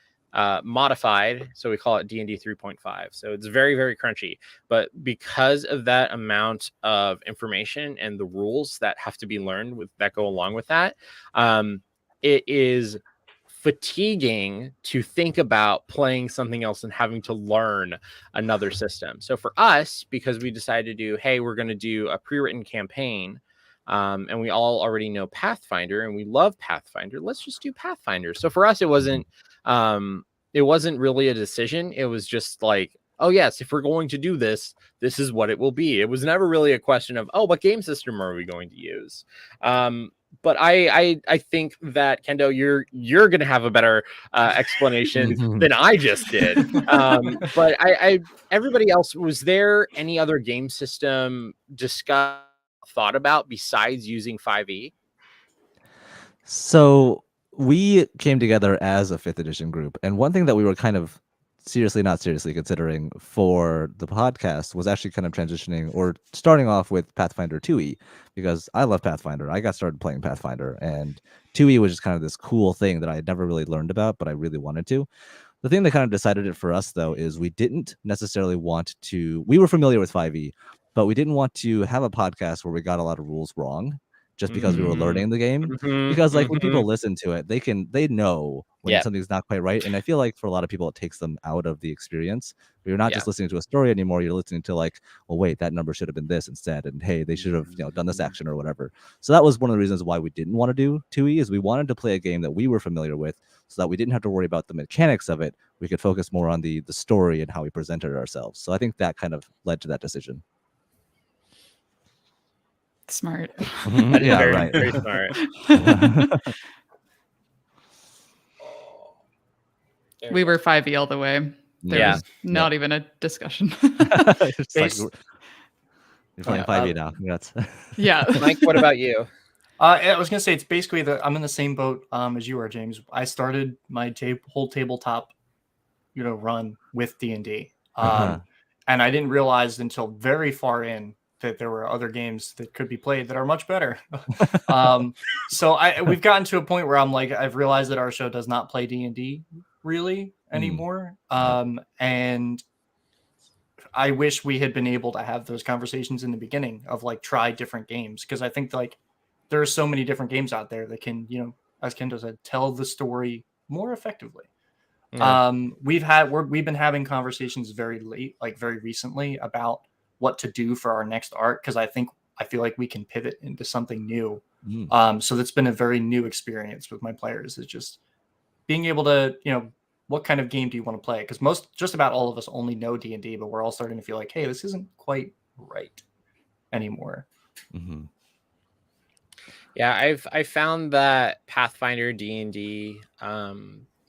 modified, so we call it D&D 3.5. So it's very, very crunchy. But because of that amount of information and the rules that have to be learned that go along with that, it is fatiguing to think about playing something else and having to learn another system. So for us, because we decided to do, hey, we're going to do a pre-written campaign, and we all already know Pathfinder and we love Pathfinder, let's just do Pathfinder. So for us, it wasn't really a decision. It was just like, oh yes, if we're going to do this, this is what it will be. It was never really a question of, oh, what game system are we going to use? But I think that, Kendo, you're going to have a better explanation than I just did. But everybody else, was there any other game system thought about besides using 5e? So we came together as a 5th edition group, and one thing that we were kind of not seriously considering for the podcast was actually kind of transitioning or starting off with Pathfinder 2e, because I love Pathfinder. I got started playing Pathfinder, and 2e was just kind of this cool thing that I had never really learned about, but I really wanted to. The thing that kind of decided it for us, though, is we didn't necessarily want to. We were familiar with 5e, but we didn't want to have a podcast where we got a lot of rules wrong just because we were learning the game. Because like when people listen to it, they know when something's not quite right. And I feel like for a lot of people, it takes them out of the experience. You're not just listening to a story anymore. You're listening to like, well, wait, that number should have been this instead. And hey, they should have done this action or whatever. So that was one of the reasons why we didn't want to do 2e, is we wanted to play a game that we were familiar with so that we didn't have to worry about the mechanics of it. We could focus more on the story and how we presented ourselves. So I think that kind of led to that decision. Smart. That is Yeah, very, right. very smart. There We go. were 5e all the way. There Yeah. was not even a discussion. It's like Based- you're playing Yeah, 5e now. Congrats. Yeah. Mike, what about you? I was gonna say it's basically I'm in the same boat as you are, James. I started my whole tabletop, run with D&D, Uh-huh. and I didn't realize until very far in that there were other games that could be played that are much better. So we've gotten to a point where I'm like, I've realized that our show does not play D&D really anymore, and I wish we had been able to have those conversations in the beginning of like try different games, because I think like there are so many different games out there that can, as Kendo said, tell the story more effectively. Yeah. We've been having conversations very recently about what to do for our next arc, because I feel like we can pivot into something new. So that's been a very new experience with my players, is just being able to, what kind of game do you want to play? Because just about all of us only know D&D, but we're all starting to feel like, hey, this isn't quite right anymore. Mm-hmm. Yeah, I found that Pathfinder, D&D,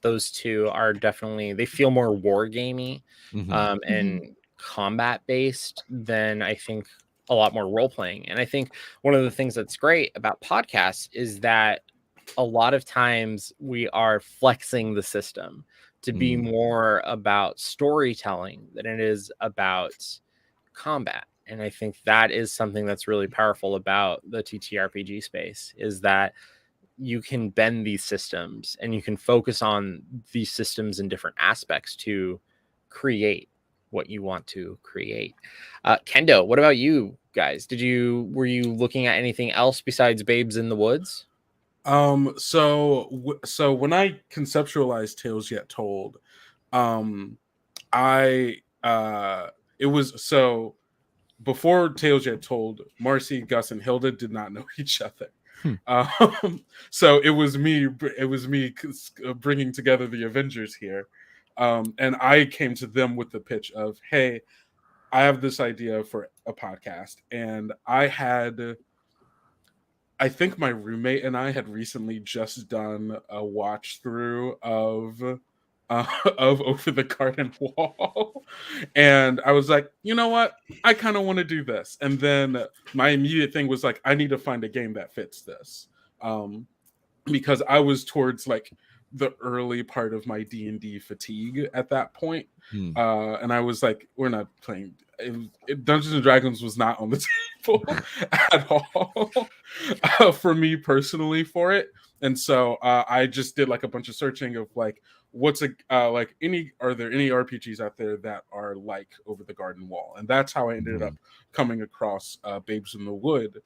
those two are definitely, they feel more war gamey and combat based than I think a lot more role playing. And I think one of the things that's great about podcasts is that a lot of times we are flexing the system to be more about storytelling than it is about combat. And I think that is something that's really powerful about the TTRPG space, is that you can bend these systems and you can focus on these systems in different aspects to create what you want to create. Kendo, what about you guys? Were you looking at anything else besides Babes in the Woods? So when I conceptualized Tales Yet Told, it was so before Tales Yet Told, Marcy, Gus, and Hilda did not know each other. So it was me bringing together the Avengers here, and I came to them with the pitch of, hey, I have this idea for a podcast, and I think my roommate and I had recently just done a watch through of Over the Garden Wall, and I was like, you know what, I kind of want to do this. And then my immediate thing was like, I need to find a game that fits this, because I was towards like the early part of my D&D fatigue at that point, and I was like, we're not playing. Dungeons and Dragons was not on the table at all for me personally for it. And so I just did like a bunch of searching of like, are there any RPGs out there that are like Over the Garden Wall? And that's how I ended up coming across Babes in the Wood.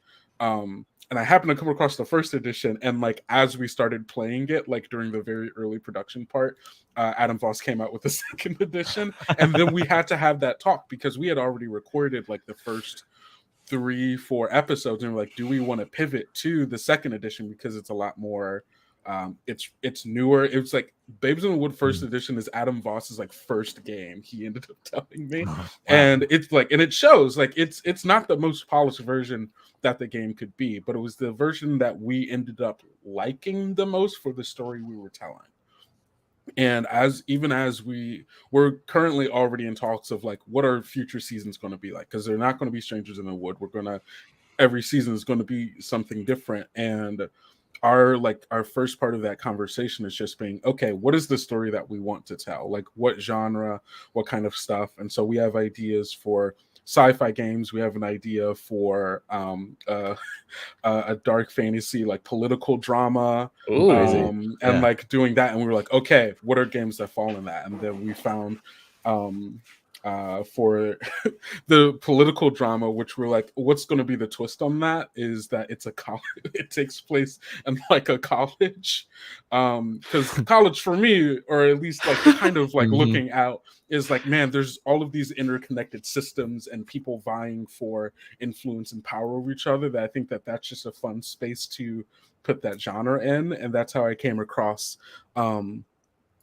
And I happened to come across the first edition, and like as we started playing it, like during the very early production part, Adam Voss came out with the second edition, and then we had to have that talk because we had already recorded like the first 3-4 episodes, and we're like, do we want to pivot to the second edition because it's a lot more it's newer. It's like Babes in the Wood first edition is Adam Voss's like first game, he ended up telling me. And it's like, and it shows like it's not the most polished version that the game could be, but it was the version that we ended up liking the most for the story we were telling. And as we're currently already in talks of like, what are future seasons going to be like, because they're not going to be Strangers in the Wood. Every season is going to be something different. And our first part of that conversation is just being, okay, what is the story that we want to tell? Like what genre, what kind of stuff? And so we have ideas for sci-fi games. We have an idea for a dark fantasy, like political drama, and like doing that. And we were like, okay, what are games that fall in that? And then we found for the political drama, which we're like, what's going to be the twist on that is that it's a college. It takes place in like a college, because college for me, or at least like kind of like looking out, is like, man, there's all of these interconnected systems and people vying for influence and power over each other, that I think that that's just a fun space to put that genre in. And that's how I came across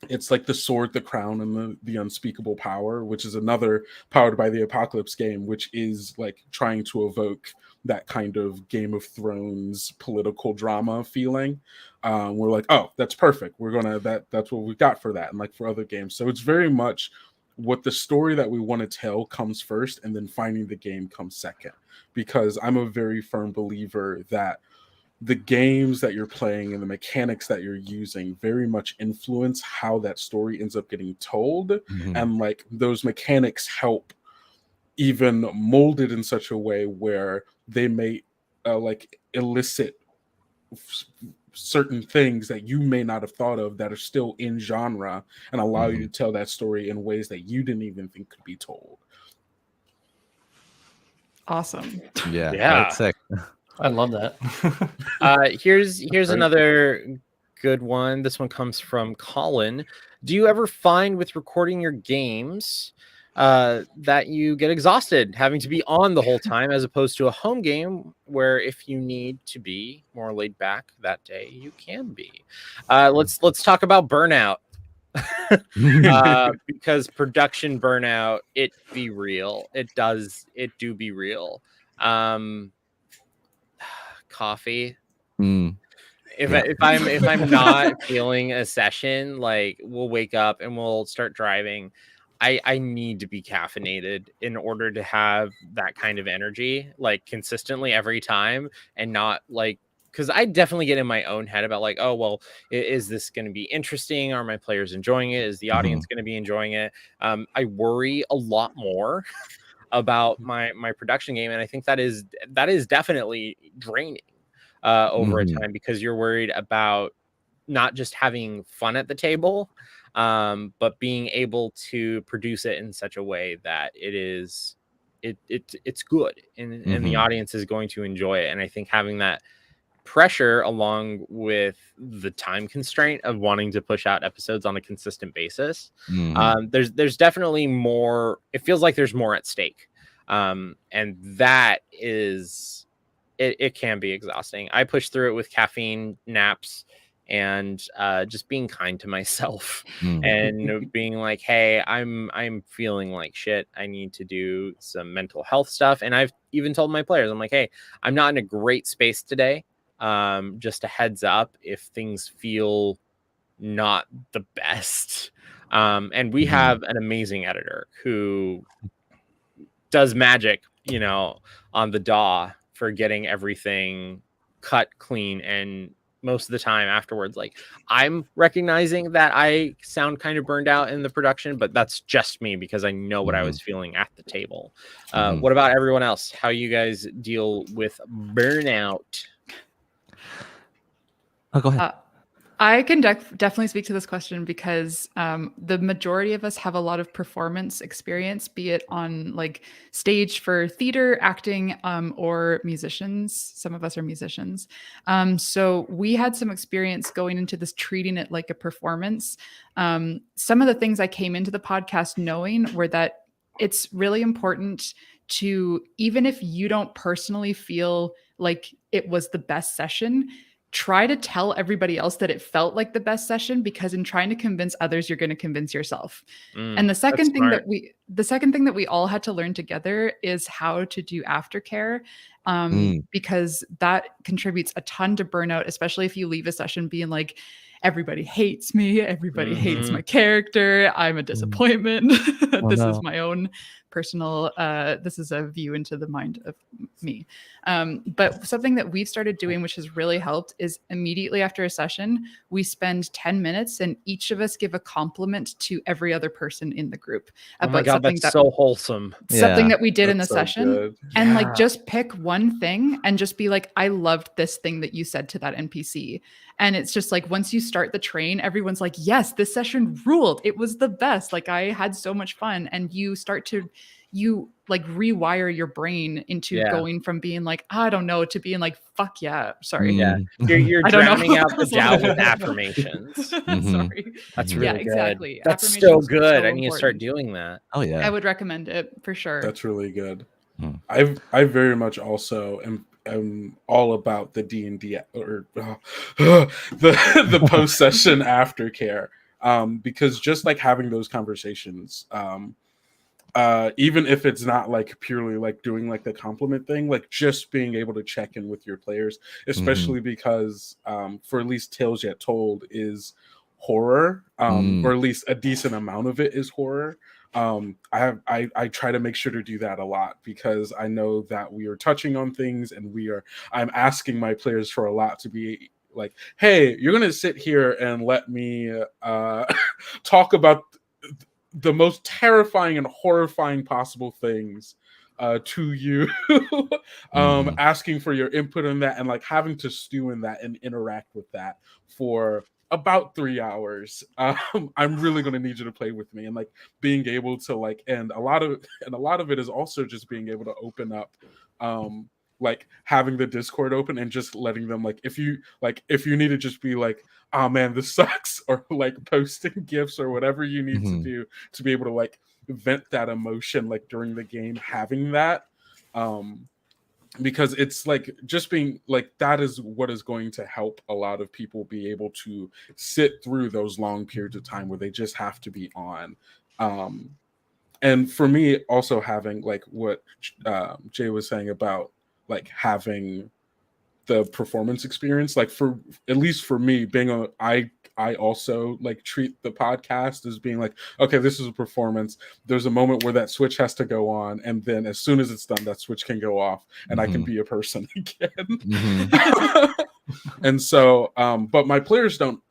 it's like The Sword, the Crown, and the Unspeakable Power, which is another Powered by the Apocalypse game, which is like trying to evoke that kind of Game of Thrones political drama feeling. We're like, oh, that's perfect. That's what we got for that, and like for other games. So it's very much what the story that we want to tell comes first, and then finding the game comes second. Because I'm a very firm believer that the games that you're playing and the mechanics that you're using very much influence how that story ends up getting told. Mhm. And like those mechanics help even mold it in such a way where they may like elicit certain things that you may not have thought of that are still in genre and allow you to tell that story in ways that you didn't even think could be told. Awesome. Yeah, Yeah. that's sick. I love that. Here's another good one. This one comes from Colin. Do you ever find with recording your games that you get exhausted having to be on the whole time, as opposed to a home game where if you need to be more laid back that day, you can be? Let's talk about burnout. Because production burnout, it be real. It do be real. Coffee. If I'm not feeling a session, like we'll wake up and we'll start driving. I need to be caffeinated in order to have that kind of energy, like consistently every time, and not like, because I definitely get in my own head about like, oh, well, is this going to be interesting? Are my players enjoying it? Is the audience going to be enjoying it? I worry a lot more about my production game, and I think that is definitely draining over a time, because you're worried about not just having fun at the table, but being able to produce it in such a way that it's good, and the audience is going to enjoy it. And I think having that pressure along with the time constraint of wanting to push out episodes on a consistent basis, there's definitely more. It feels like there's more at stake, and that is it can be exhausting. I push through it with caffeine, naps, and just being kind to myself and being like, hey, I'm feeling like shit. I need to do some mental health stuff. And I've even told my players, I'm like, hey, I'm not in a great space today. Just a heads up if things feel not the best. And we have an amazing editor who does magic, on the DAW for getting everything cut clean. And most of the time afterwards, like, I'm recognizing that I sound kind of burned out in the production, but that's just me because I know what I was feeling at the table. What about everyone else? How you guys deal with burnout? Oh, go ahead. I can definitely speak to this question because the majority of us have a lot of performance experience, be it on like stage for theater, acting, or musicians. Some of us are musicians. So we had some experience going into this, treating it like a performance. Some of the things I came into the podcast knowing were that it's really important to, even if you don't personally feel like it was the best session, try to tell everybody else that it felt like the best session, because in trying to convince others, you're going to convince yourself. And the second thing that we all had to learn together is how to do aftercare, because that contributes a ton to burnout, especially if you leave a session being like, everybody hates me, everybody hates my character, I'm a disappointment. This is my own personal, this is a view into the mind of me. But something that we've started doing, which has really helped, is immediately after a session, we spend 10 minutes and each of us give a compliment to every other person in the group. Oh my God, that's so wholesome. Something that we did in the so session. good. And like, just pick one thing and just be like, I loved this thing that you said to that NPC. And it's just like, once you start the train, everyone's like, yes, this session ruled. It was the best. Like, I had so much fun. And you start to, like rewire your brain into going from being like, I don't know, to being like, fuck yeah. Sorry. Yeah. You're drowning out the doubt with affirmations. Sorry. That's really good. Exactly. That's so good. I need to start doing that. Oh yeah. I would recommend it for sure. That's really good. I very much also am all about the D&D or the post session aftercare, because just like having those conversations, even if it's not like purely like doing like the compliment thing, like just being able to check in with your players, especially because for at least Tales Yet Told is horror, or at least a decent amount of it is horror. I try to make sure to do that a lot, because I know that we are touching on things, and I'm asking my players for a lot to be like, hey, you're gonna sit here and let me talk about the most terrifying and horrifying possible things to you, asking for your input on that, and like having to stew in that and interact with that for about 3 hours. I'm really going to need you to play with me, and like being able to like, and a lot of it is also just being able to open up, like having the Discord open and just letting them, like, if you need to just be like, oh man, this sucks, or like posting gifs or whatever you need to do to be able to like vent that emotion like during the game, having that, because it's like just being like, that is what is going to help a lot of people be able to sit through those long periods of time where they just have to be on. And for me, also having like what Jay was saying about like having the performance experience, like for at least for me being on, I also like treat the podcast as being like, okay, this is a performance. There's a moment where that switch has to go on, and then as soon as it's done, that switch can go off, and I can be a person again. And so, but my players don't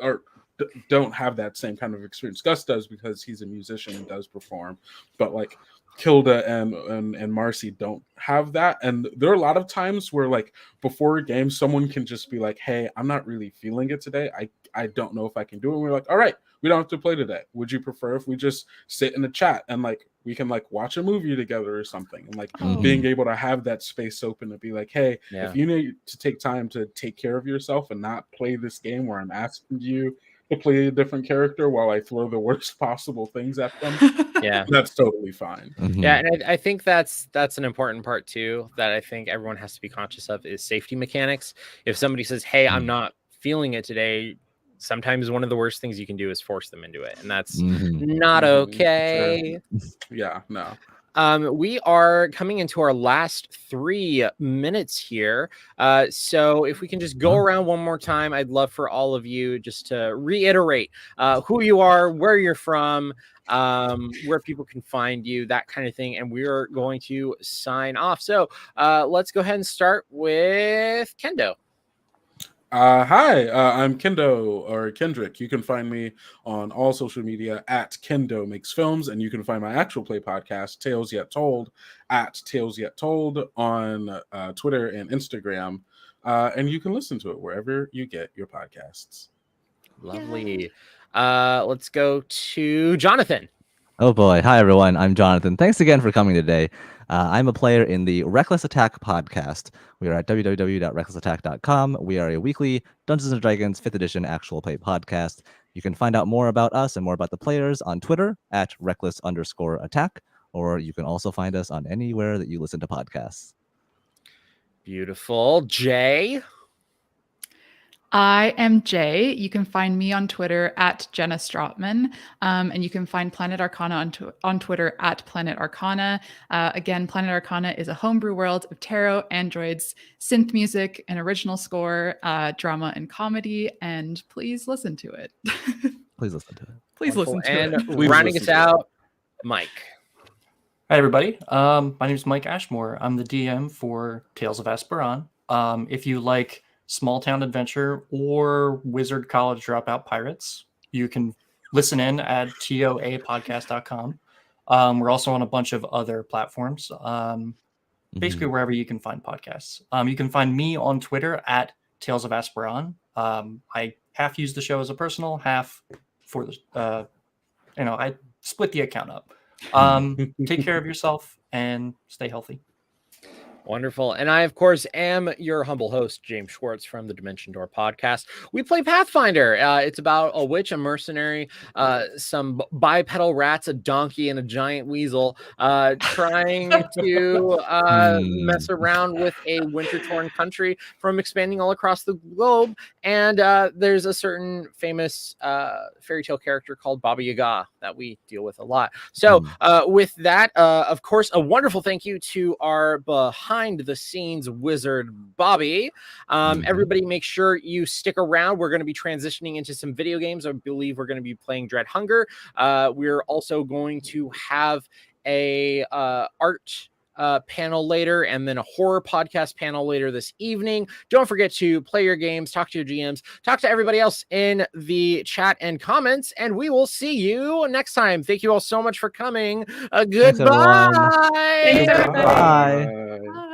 have that same kind of experience. Gus does, because he's a musician and does perform, but like Kilda and Marcy don't have that. And there are a lot of times where like before a game, someone can just be like, hey, I'm not really feeling it today. I don't know if I can do it. And we're like, all right, we don't have to play today. Would you prefer if we just sit in the chat and like we can like watch a movie together or something? And like being able to have that space open to be like, hey, if you need to take time to take care of yourself and not play this game where I'm asking you to play a different character while I throw the worst possible things at them, that's totally fine. Yeah, and I think that's an important part too, that I think everyone has to be conscious of, is safety mechanics. If somebody says, hey, I'm not feeling it today, sometimes one of the worst things you can do is force them into it, and that's not okay. Yeah, no. We are coming into our last 3 minutes here. So if we can just go around one more time, I'd love for all of you just to reiterate who you are, where you're from, where people can find you, that kind of thing. And we're going to sign off. So let's go ahead and start with Kendo. Hi, I'm Kendo, or Kendrick. You can find me on all social media at Kendo Makes Films, and you can find my actual play podcast, Tales Yet Told, at Tales Yet Told on Twitter and Instagram. And you can listen to it wherever you get your podcasts. Lovely. Let's go to Jonathan. Oh boy. Hi, everyone. I'm Jonathan. Thanks again for coming today. I'm a player in the Reckless Attack podcast. We are at www.recklessattack.com. We are a weekly Dungeons & Dragons 5th edition actual play podcast. You can find out more about us and more about the players on Twitter at reckless_attack, or you can also find us on anywhere that you listen to podcasts. Beautiful. Jay? I am Jay. You can find me on Twitter at Jenna Strautman, and you can find Planet Arcana on Twitter at Planet Arcana. Again, Planet Arcana is a homebrew world of tarot, androids, synth music, an original score, drama, and comedy. And please listen to it. Please listen to it. Please listen to and it. rounding us out, Mike. Hi, everybody. My name is Mike Ashmoore. I'm the DM for Tales of Asperran. If you like small town adventure or wizard college dropout pirates, you can listen in at toapodcast.com. We're also on a bunch of other platforms, basically wherever you can find podcasts. You can find me on Twitter at Tales of Asperran. I half use the show as a personal, half for the I split the account up. Take care of yourself and stay healthy. Wonderful. And I, of course, am your humble host, James Schwarz from the Dimension Door podcast. We play Pathfinder. It's about a witch, a mercenary, some bipedal rats, a donkey, and a giant weasel trying to mess around with a winter-torn country from expanding all across the globe. And there's a certain famous fairy tale character called Baba Yaga that we deal with a lot. So with that, of course, a wonderful thank you to our behind the scenes wizard Bobby. Everybody make sure you stick around. We're going to be transitioning into some video games. I believe we're going to be playing Dread Hunger. We're also going to have a art panel later, and then a horror podcast panel later this evening. Don't forget to play your games, talk to your GMs, talk to everybody else in the chat and comments, and we will see you next time. Thank you all so much for coming. Goodbye. Thanks, everyone. Thanks, everybody. Bye. Bye.